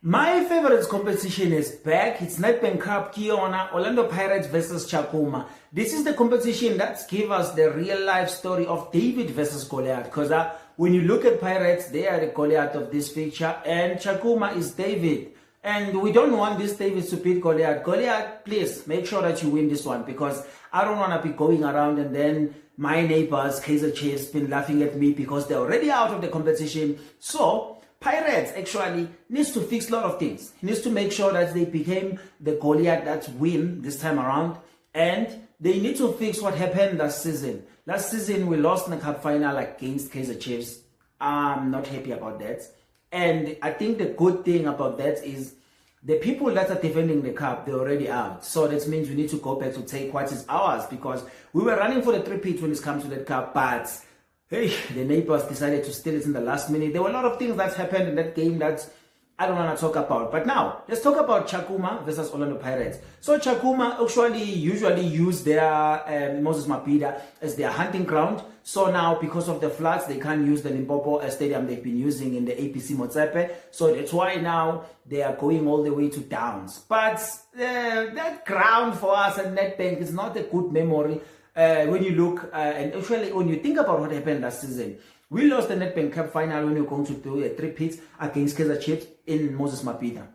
My favorite competition is back. It's Nedbank Cup Kiona, Orlando Pirates versus Chakuma. This is the competition that gave us the real life story of David versus Goliath. Because when you look at Pirates, they are the Goliath of this picture, and Chakuma is David. And we don't want this David to beat Goliath. Goliath, please make sure that you win this one, because I don't want to be going around and then my neighbors, Kaiser Chiefs, been laughing at me because they're already out of the competition. So Pirates actually needs to fix a lot of things. He needs to make sure that they became the Goliath that win this time around, and they need to fix what happened last season. Last season we lost in the cup final against Kaiser Chiefs. I'm not happy about that, and I think the good thing about that is the people that are defending the cup, they're already out. So that means we need to go back to take what is ours, because we were running for the three-peat when it comes to that cup, but hey, the neighbors decided to steal it in the last minute. There were a lot of things that happened in that game that I don't want to talk about. But now, let's talk about Chakuma versus Orlando Pirates. So Chakuma actually usually use their Moses Mabhida as their hunting ground. So now, because of the floods, they can't use the Limpopo stadium they've been using in the APC Motsepe. So that's why now they are going all the way to Downs. But that ground for us at Nedbank is not a good memory. When you look, and actually when you think about what happened last season, we lost the Nedbank Cup final when we were going to do a three-peat against Kaizer Chiefs in Moses Mabhida.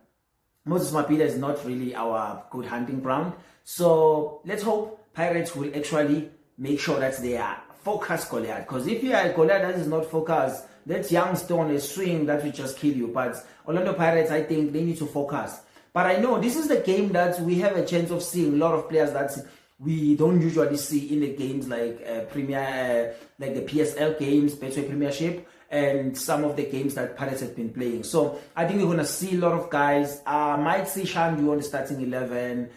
Moses Mabhida is not really our good hunting ground. So let's hope Pirates will actually make sure that they are focused Goliath. Because if you are a Goliath that is not focused, that young stone, a swing that will just kill you. But Orlando Pirates, I think they need to focus. But I know this is the game that we have a chance of seeing a lot of players that we don't usually see in the games like Premier, like the PSL games, Betway Premiership, and some of the games that Pirates have been playing. So I think we're going to see a lot of guys. Might see Shandu on the starting 11,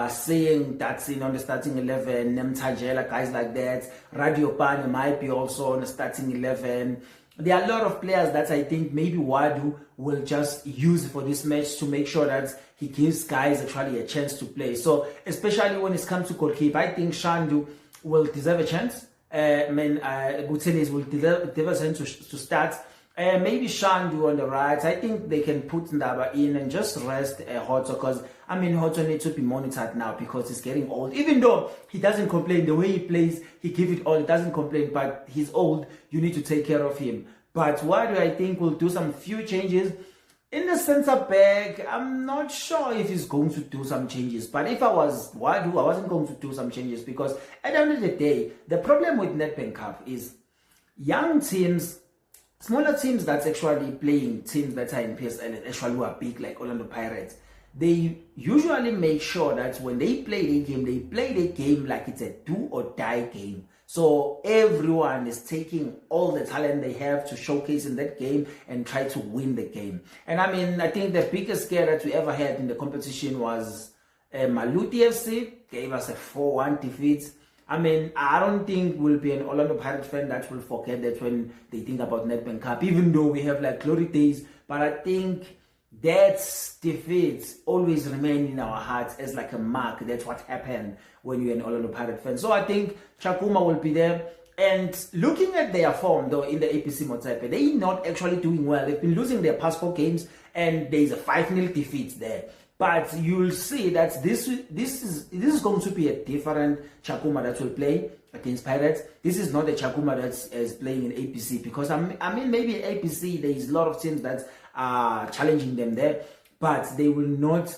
seeing Datsin on the starting 11, Nemtajela, guys like that. Radio Pane might be also on the starting 11. There are a lot of players that I think maybe Wadu will just use for this match to make sure that he gives guys actually a chance to play. So especially when it comes to goalkeeper, I think Shandu will deserve a chance. Butelis will deserve a chance to start. Maybe Shandu on the right. I think they can put Ndaba in and just rest Hoto, because I mean Hoto needs to be monitored now because he's getting old. Even though he doesn't complain, the way he plays, he gives it all, he doesn't complain, but he's old, you need to take care of him. But why do I think we'll do some few changes? In the centre back, I'm not sure if he's going to do some changes. But if I was Wadu, I wasn't going to do some changes, because at the end of the day, the problem with Nedbank Cup is young teams, smaller teams that's actually playing teams that are in PSL and actually who are big like Orlando Pirates, they usually make sure that when they play the game like it's a do or die game. So everyone is taking all the talent they have to showcase in that game and try to win the game. And I mean, I think the biggest scare that we ever had in the competition was Maluti FC gave us a 4-1 defeat. I mean, I don't think we'll be an Orlando Pirates fan that will forget that when they think about Nedbank Cup, even though we have like glory days. But I think that defeat always remain in our hearts as like a mark. That's what happened when you're an Orlando Pirates fan. So I think Chakuma will be there. And looking at their form though in the APC Motsepe, they're not actually doing well. They've been losing their past 4 games and there's a 5-0 defeat there. But you'll see that this is going to be a different Chakuma that will play against Pirates. This is not the Chakuma that is playing in APC, because I mean maybe in APC there is a lot of teams that are challenging them there, but they will not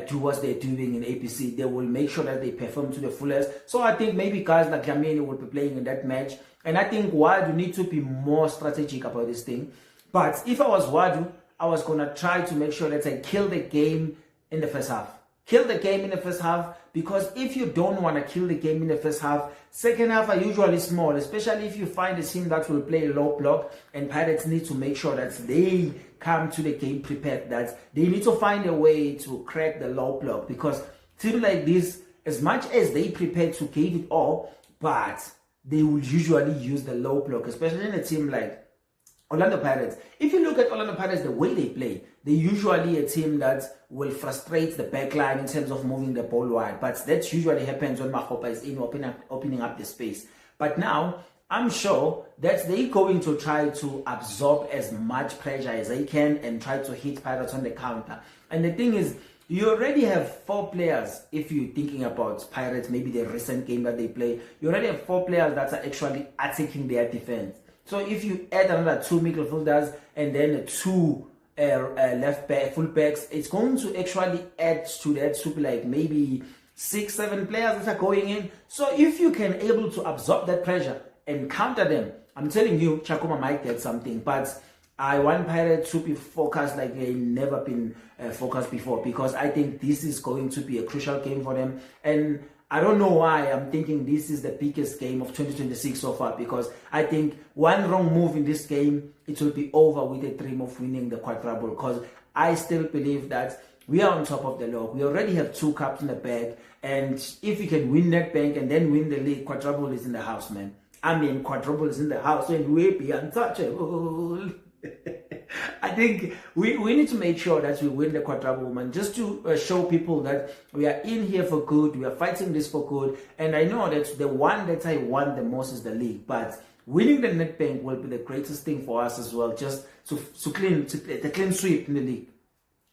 do what they're doing in APC. They will make sure that they perform to the fullest. So I think maybe guys like Yamini will be playing in that match. And I think Wadu need to be more strategic about this thing. But if I was Wadu, I was going to try to make sure that I kill the game in the first half. Kill the game in the first half, because if you don't want to kill the game in the first half, second half are usually small, especially if you find a team that will play low block, and Pirates need to make sure that they come to the game prepared, that they need to find a way to crack the low block, because teams like this, as much as they prepare to give it all, but they will usually use the low block, especially in a team like Orlando Pirates. If you look at Orlando Pirates, the way they play, they're usually a team that will frustrate the backline in terms of moving the ball wide. But that usually happens when Mahopa is in opening up the space. But now, I'm sure that they're going to try to absorb as much pressure as they can and try to hit Pirates on the counter. And the thing is, you already have 4 players. If you're thinking about Pirates, maybe the recent game that they play, you already have 4 players that are actually attacking their defense. So if you add another 2 midfielders and then 2 left back, full backs, it's going to actually add to that to be like maybe 6-7 players that are going in. So if you can able to absorb that pressure and counter them, I'm telling you, Chakuma might get something. But I want Pirates to be focused like they've never been focused before, because I think this is going to be a crucial game for them. And I don't know why I'm thinking this is the biggest game of 2026 so far, because I think one wrong move in this game, it will be over with a dream of winning the quadruple, because I still believe that we are on top of the log. We already have 2 cups in the bag, and if we can win that bank and then win the league, quadruple is in the house, man. I mean, quadruple is in the house and we'll be untouchable. I think we need to make sure that we win the quadruple, man, just to show people that we are in here for good, we are fighting this for good. And I know that the one that I want the most is the league, but winning the Nedbank will be the greatest thing for us as well, just to the clean sweep in the league.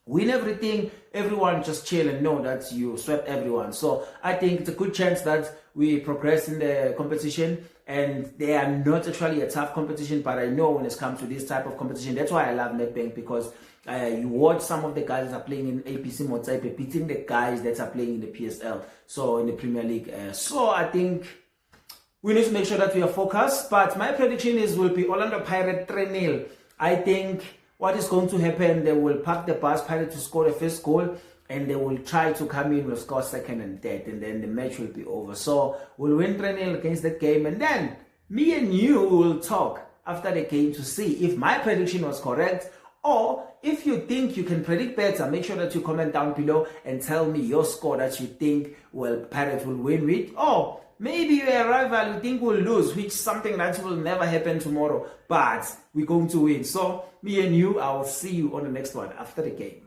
Win everything, everyone just chill and know that you swept everyone. So I think it's a good chance that we progress in the competition, and they are not actually a tough competition, but I know when it comes to this type of competition, that's why I love Nedbank, because you watch some of the guys that are playing in APC Motsepe beating the guys that are playing in the PSL, so in the Premier League. So I think we need to make sure that we are focused, but my prediction is will be Orlando Pirates 3-0. I think what is going to happen, they will park the bus, Pirates to score the first goal, and they will try to come in, will score second and third, and then the match will be over. So we'll win 3-0 against that game, and then me and you will talk after the game to see if my prediction was correct, or if you think you can predict better. Make sure that you comment down below and tell me your score that you think Pirates will win with, or maybe you're a rival you think will lose, which is something that will never happen tomorrow, but we're going to win. So me and you, I will see you on the next one after the game.